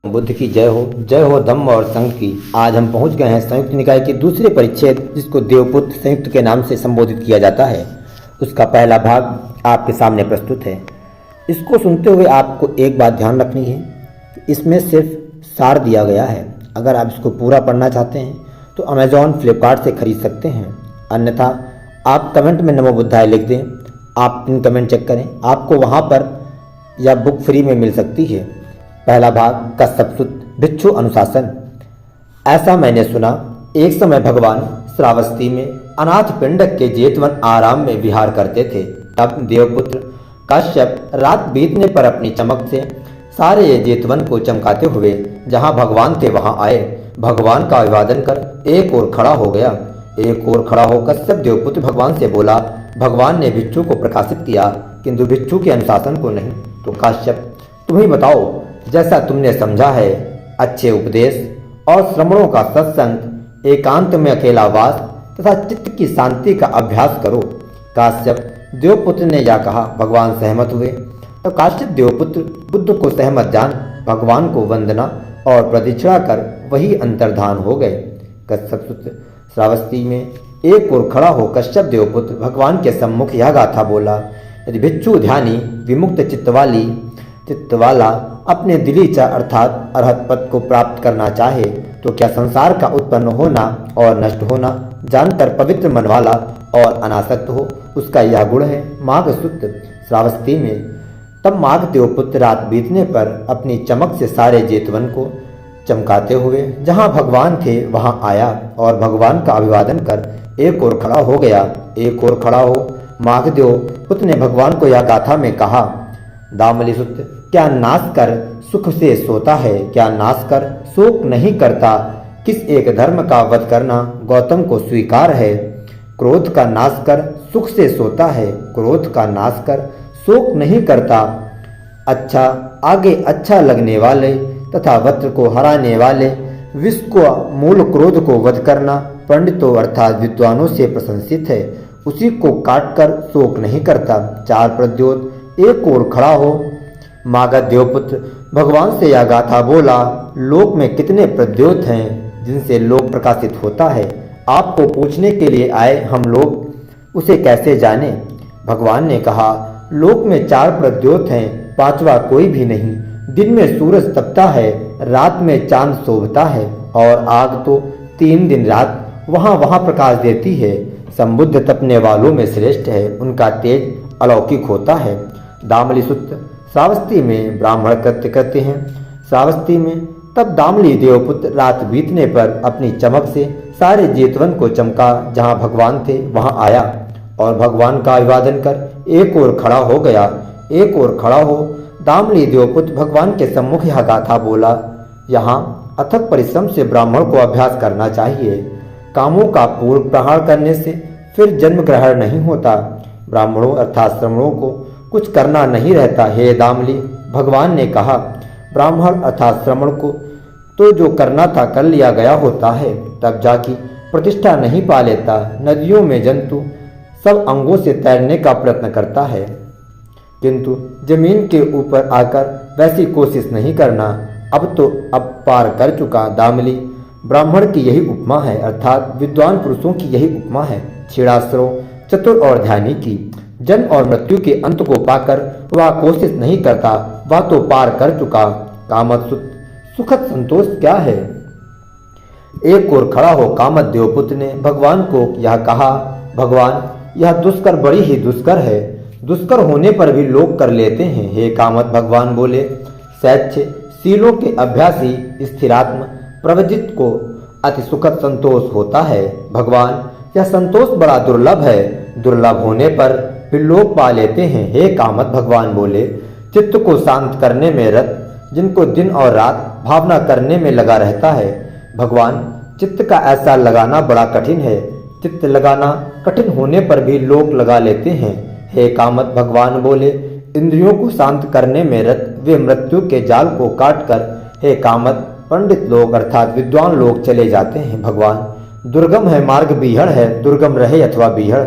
बुद्ध की जय हो धम्म और संघ की। आज हम पहुंच गए हैं संयुक्त निकाय के दूसरे परिच्छेद, जिसको देवपुत्र संयुक्त के नाम से संबोधित किया जाता है। उसका पहला भाग आपके सामने प्रस्तुत है। इसको सुनते हुए आपको एक बात ध्यान रखनी है कि इसमें सिर्फ सार दिया गया है। अगर आप इसको पूरा पढ़ना चाहते हैं तो अमेजॉन फ्लिपकार्ट से खरीद सकते हैं, अन्यथा आप कमेंट में नमो बुद्धाय लिख दें। आप पिन कमेंट चेक करें, आपको वहाँ पर यह बुक फ्री में मिल सकती है। पहला भाग कश्यप सुत भिक्षु अनुशासन। ऐसा मैंने सुना, एक समय भगवान श्रावस्ती में अनाथ पिंडक के जेतवन आराम में विहार करते थे। तब देवपुत्र कश्यप रात बीतने पर अपनी चमक से सारे जेतवन को चमकाते हुए जहाँ भगवान थे वहाँ आए। भगवान का अभिवादन कर एक ओर खड़ा हो गया। एक ओर खड़ा हो कश्यप देवपुत्र भगवान से बोला, भगवान ने भिक्षु को प्रकाशित किया किंतु भिक्षु के अनुशासन को नहीं। तो कश्यप तुम ही बताओ, जैसा तुमने समझा है, अच्छे उपदेश और श्रमणों का सत्संग, एकांत में अकेला वास तथा चित्त की शांति का अभ्यास करो। काश्यप देवपुत्र ने यह कहा, भगवान सहमत हुए। तो काश्यप देवपुत्र बुद्ध को सहमत जान भगवान को वंदना और प्रदक्षिणा कर वही अंतर्धान हो गए। कश्यप सूत्र श्रावस्ती में एक ओर खड़ा हो कश्यप देवपुत्र भगवान के सम्मुख यह गाथा बोला, यदि भिक्षु ध्यानी विमुक्त चित्त वाला अपने दिलीचा अर्थात अरहत पद को प्राप्त करना चाहे तो क्या संसार का उत्पन्न होना और नष्ट होना जानकर पवित्र मन वाला और अनासक्त हो, उसका यह गुण है। माघ सूत्र श्रावस्ती में तब माघ देवपुत्र रात बीतने पर अपनी चमक से सारे जेतवन को चमकाते हुए जहाँ भगवान थे वहाँ आया और भगवान का अभिवादन कर एक ओर खड़ा हो गया। एक ओर खड़ा हो माघदेव पुत्र ने भगवान को यह गाथा में कहा, दामली सूत्र क्या नाश कर सुख से सोता है, क्या नाश कर शोक नहीं करता, किस एक धर्म का वध करना गौतम को स्वीकार है। क्रोध का नाश कर सुख से सोता है, क्रोध का नाश कर शोक नहीं करता। अच्छा आगे अच्छा लगने वाले तथा वत्र को हराने वाले विष को मूल क्रोध को वध करना पंडितों अर्थात विद्वानों से प्रशंसित है। उसी को काट कर शोक नहीं करता। चार प्रद्योत एक ओर खड़ा हो मागध देवपुत्र भगवान से यह गाथा बोला, लोक में कितने प्रद्योत हैं जिनसे लोक प्रकाशित होता है। आपको पूछने के लिए आए हम लोग उसे कैसे जाने। भगवान ने कहा, लोक में चार प्रद्योत हैं, पांचवा कोई भी नहीं। दिन में सूरज तपता है, रात में चांद शोभता है और आग तो 3 दिन रात वहाँ प्रकाश देती है। संबुद्ध तपने वालों में श्रेष्ठ है, उनका तेज अलौकिक होता है। दामली सूत्र श्रावस्ती में ब्राह्मण कृत्य करते हैं। श्रावस्ती में तब दामली देवपुत्र रात बीतने पर अपनी चमक से सारे जेतवन को चमका जहाँ भगवान थे वहाँ आया और भगवान का अभिवादन कर एक ओर खड़ा हो गया। एक ओर खड़ा हो दामली देवपुत्र भगवान के सम्मुख यह गाथा बोला, यहाँ अथक परिश्रम से ब्राह्मण को अभ्यास करना चाहिए। कामों का पूर्व प्रहार करने से फिर जन्म ग्रहण नहीं होता। ब्राह्मणों अर्थात श्रमणों को कुछ करना नहीं रहता। हे दामली, भगवान ने कहा, ब्राह्मण अर्थात श्रमण को तो जो करना था कर लिया गया होता है, तब जाकी प्रतिष्ठा नहीं पा लेता। नदियों में जंतु सब अंगों से तैरने का प्रयत्न करता है, किंतु जमीन के ऊपर आकर वैसी कोशिश नहीं करना। अब पार कर चुका। दामली, ब्राह्मण की यही उपमा है अर्थात विद्वान पुरुषों की यही उपमा है। क्षीणाश्रो चतुर और ध्यानी की जन्म और मृत्यु के अंत को पाकर वह कोशिश नहीं करता, वह तो पार कर चुका। कामत सुखद संतोष क्या है। एक ओर खड़ा हो कामत देवपुत्र ने भगवान को यह कहा, भगवान यह दुष्कर बड़ी ही दुष्कर है, दुष्कर होने पर भी लोग कर लेते हैं। हे कामत, भगवान बोले, सैच्छ शीलों के अभ्यासी स्थिरात्म प्रवजित को अति सुखद संतोष होता है। भगवान यह संतोष बड़ा दुर्लभ है, दुर्लभ होने पर भी लोग पा लेते हैं। हे कामत, भगवान बोले, चित्त को शांत करने में रत जिनको दिन और रात भावना करने में लगा रहता है। भगवान चित्त का ऐसा लगाना बड़ा कठिन है, चित्त लगाना कठिन होने पर भी लोग लगा लेते हैं। हे कामत, भगवान बोले, इंद्रियों को शांत करने में रत वे मृत्यु के जाल को काट कर हे कामत पंडित लोग अर्थात विद्वान लोग चले जाते हैं। भगवान दुर्गम है मार्ग बीहड़ है, दुर्गम रहे अथवा बीहड़।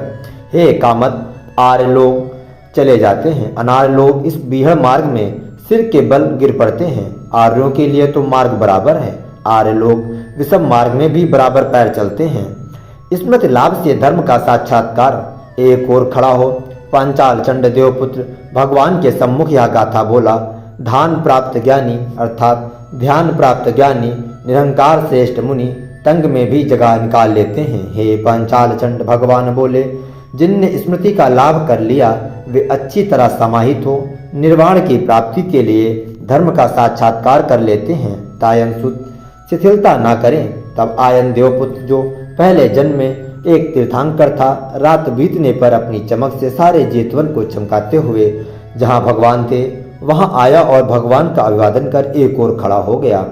हे कामत, आर्य लोग चले जाते हैं, अनार्य लोग इस बीहड़ मार्ग में सिर के बल गिर पड़ते हैं। आर्यों के लिए तो मार्ग बराबर है। आर्य लोग विषम मार्ग में भी बराबर पैर चलते हैं। स्मृति लाभ से धर्म का साक्षात्कार। एक और खड़ा हो पांचाल चंड देवपुत्र भगवान के सम्मुख यह गाथा बोला। ध्यान प्राप्त ज्ञानी अर्थात ध्यान प्राप्त ज्ञानी निरंकार श्रेष्ठ मुनि तंग में भी जगह निकाल लेते हैं। हे पांचाल चंड भगवान बोले, जिनने स्मृति का लाभ कर लिया वे अच्छी तरह समाहित हो निर्वाण की प्राप्ति के लिए धर्म का साक्षात्कार कर लेते हैं। तायन सुत शिथिलता न करें। तब आयन देवपुत्र जो पहले जन्म में एक तीर्थंकर था, रात बीतने पर अपनी चमक से सारे जेतवन को चमकाते हुए जहाँ भगवान थे वहाँ आया और भगवान का अभिवादन कर एक ओर खड़ा हो गया।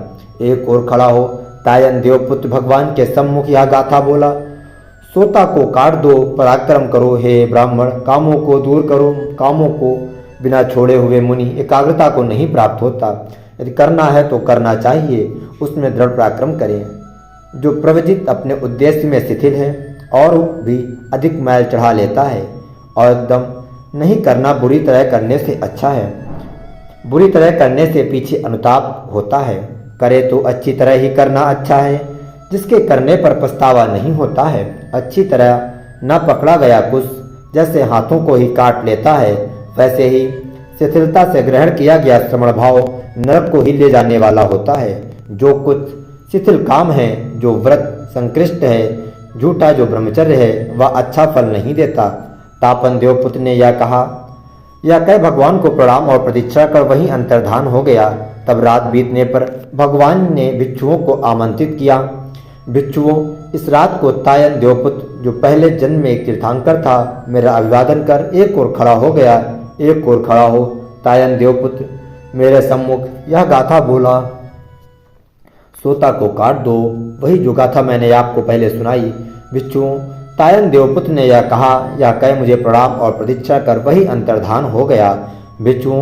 एक ओर खड़ा हो तायन देवपुत्र भगवान के सम्मुख यह गाथा बोला। सोता को काट दो, पराक्रम करो हे ब्राह्मण, कामों को दूर करो। कामों को बिना छोड़े हुए मुनि एकाग्रता को नहीं प्राप्त होता। यदि करना है तो करना चाहिए, उसमें दृढ़ पराक्रम करें। जो प्रवजित अपने उद्देश्य में शिथिल है और भी अधिक मैल चढ़ा लेता है, और एकदम नहीं करना बुरी तरह करने से अच्छा है। बुरी तरह करने से पीछे अनुताप होता है। करे तो अच्छी तरह ही करना अच्छा है, जिसके करने पर पछतावा नहीं होता है। अच्छी तरह न पकड़ा गया कुछ जैसे हाथों को ही काट लेता है, वैसे ही शिथिलता से ग्रहण किया गया श्रवण भाव नरक को ही ले जाने वाला होता है। जो कुछ शिथिल काम है, जो व्रत संकृष्ट है, झूठा जो ब्रह्मचर्य है, वह अच्छा फल नहीं देता। तापन देवपुत्र ने यह कहा, यह कह भगवान को प्रणाम और प्रतीक्षा कर वहीं अंतर्धान हो गया। तब रात बीतने पर भगवान ने भिक्षुओं को आमंत्रित किया। भिक्षुओं, इस रात को तायन देवपुत्र जो पहले जन्म में एक तीर्थंकर था, मेरा अभिवादन कर एक ओर खड़ा हो गया। एक ओर खड़ा हो तायन देवपुत्र मेरे सम्मुख यह गाथा बोला। सोता को काट दो, वही जो गाथा मैंने आपको पहले सुनाई। भिक्षुओं, तायन देवपुत्र ने यह कहा, यह कह मुझे प्रणाम और प्रतीक्षा कर वही अंतर्धान हो गया। भिक्षुओं,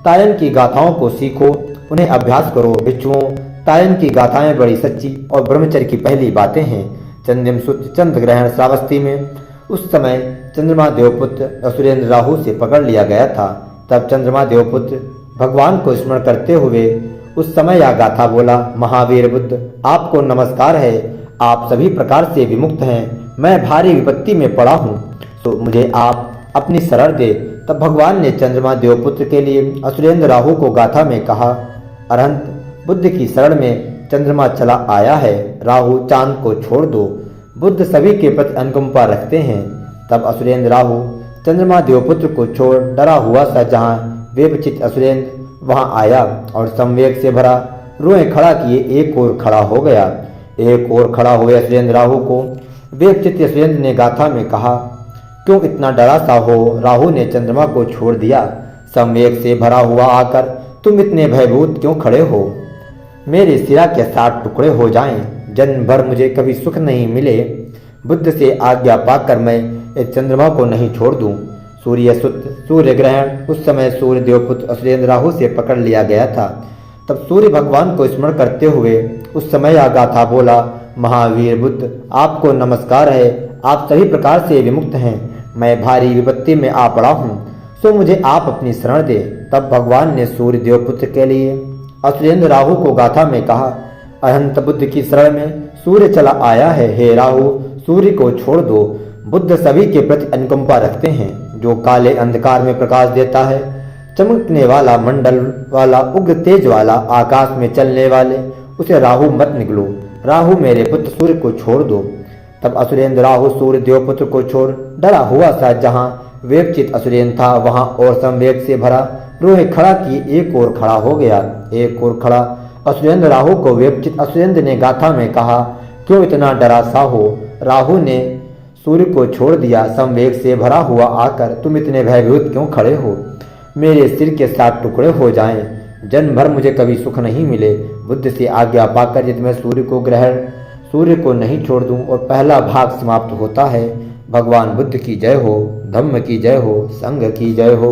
तायन की गाथाओं को सीखो, उन्हें अभ्यास करो। भिक्षुओं, तायन की गाथाएं बड़ी सच्ची और ब्रह्मचर्य की पहली बातें हैं। चंद्रम सुत चंद्र ग्रहण श्रावस्ती में उस समय चंद्रमा देवपुत्र असुरेंद्र राहु से पकड़ लिया गया था। तब चंद्रमा देवपुत्र भगवान को स्मरण करते हुए उस समय यह गाथा बोला। महावीर बुद्ध, आपको नमस्कार है। आप सभी प्रकार से विमुक्त हैं। मैं भारी विपत्ति में पड़ा हूँ, तो मुझे आप अपनी शरण दे। तब भगवान ने चंद्रमा देवपुत्र के लिए असुरेंद्र राहु को गाथा में कहा, अरहंत बुद्ध की शरण में चंद्रमा चला आया है। राहु, चांद को छोड़ दो। बुद्ध सभी के प्रति अनुकंपा रखते हैं। तब असुरेंद्र राहु चंद्रमा देवपुत्र को छोड़ डरा हुआ सा जहाँ वेपचित असुरेंद्र वहाँ आया और संवेग से भरा रोए खड़ा किए एक ओर खड़ा हो गया। एक ओर खड़ा हुए असुरेंद्र राहु को वेपचित असुरेंद्र ने गाथा में कहा, क्यों इतना डरा सा हो? राहु ने चंद्रमा को छोड़ दिया। संवेग से भरा हुआ आकर तुम इतने भयभूत क्यों खड़े हो? मेरे सिरा के 7 टुकड़े हो जाएं, जन्म भर मुझे कभी सुख नहीं मिले। बुद्ध से आज्ञा पाकर मैं इस चंद्रमा को नहीं छोड़ दूं। सूर्य सुत सूर्य ग्रहण उस समय सूर्य देवपुत्र असुरेंद्र राहु से पकड़ लिया गया था। तब सूर्य भगवान को स्मरण करते हुए उस समय यह गाथा बोला। महावीर बुद्ध, आपको नमस्कार है। आप सभी प्रकार से विमुक्त हैं। मैं भारी विपत्ति में आ पड़ा हूँ, सो मुझे आप अपनी शरण दे। तब भगवान ने सूर्य देवपुत्र के लिए असुरेंद्र राहु को गाथा में कहा, अनंत बुद्ध की शरण में सूर्य चला आया है। हे राहु, सूर्य को छोड़ दो। बुद्ध सभी के प्रति अनुकंपा रखते हैं। जो काले अंधकार में प्रकाश देता है, चमकने वाला मंडल वाला उग्र तेज वाला आकाश में चलने वाले, उसे राहु मत निकलो। राहु, मेरे पुत्र सूर्य को छोड़ दो। तब असुरेंद्र राहु सूर्य देवपुत्र को छोड़ डरा हुआ सा जहाँ वेपचित असुरेंद्र था वहाँ और संवेग से भरा रोहे खड़ा किए एक ओर खड़ा हो गया। एक ओर खड़ा असुरेंद्र राहु को वेपचित असुरेंद्र ने गाथा में कहा, क्यों इतना डरा सा हो? राहु ने सूर्य को छोड़ दिया। संवेग से भरा हुआ आकर तुम इतने भयभीत क्यों खड़े हो? मेरे सिर के 7 टुकड़े हो जाएं, जन्म भर मुझे कभी सुख नहीं मिले। बुद्ध से आज्ञा पाकर यदि मैं सूर्य को नहीं छोड़ दूं और पहला भाग समाप्त होता है। भगवान बुद्ध की जय हो, धम्म की जय हो, संघ की जय हो।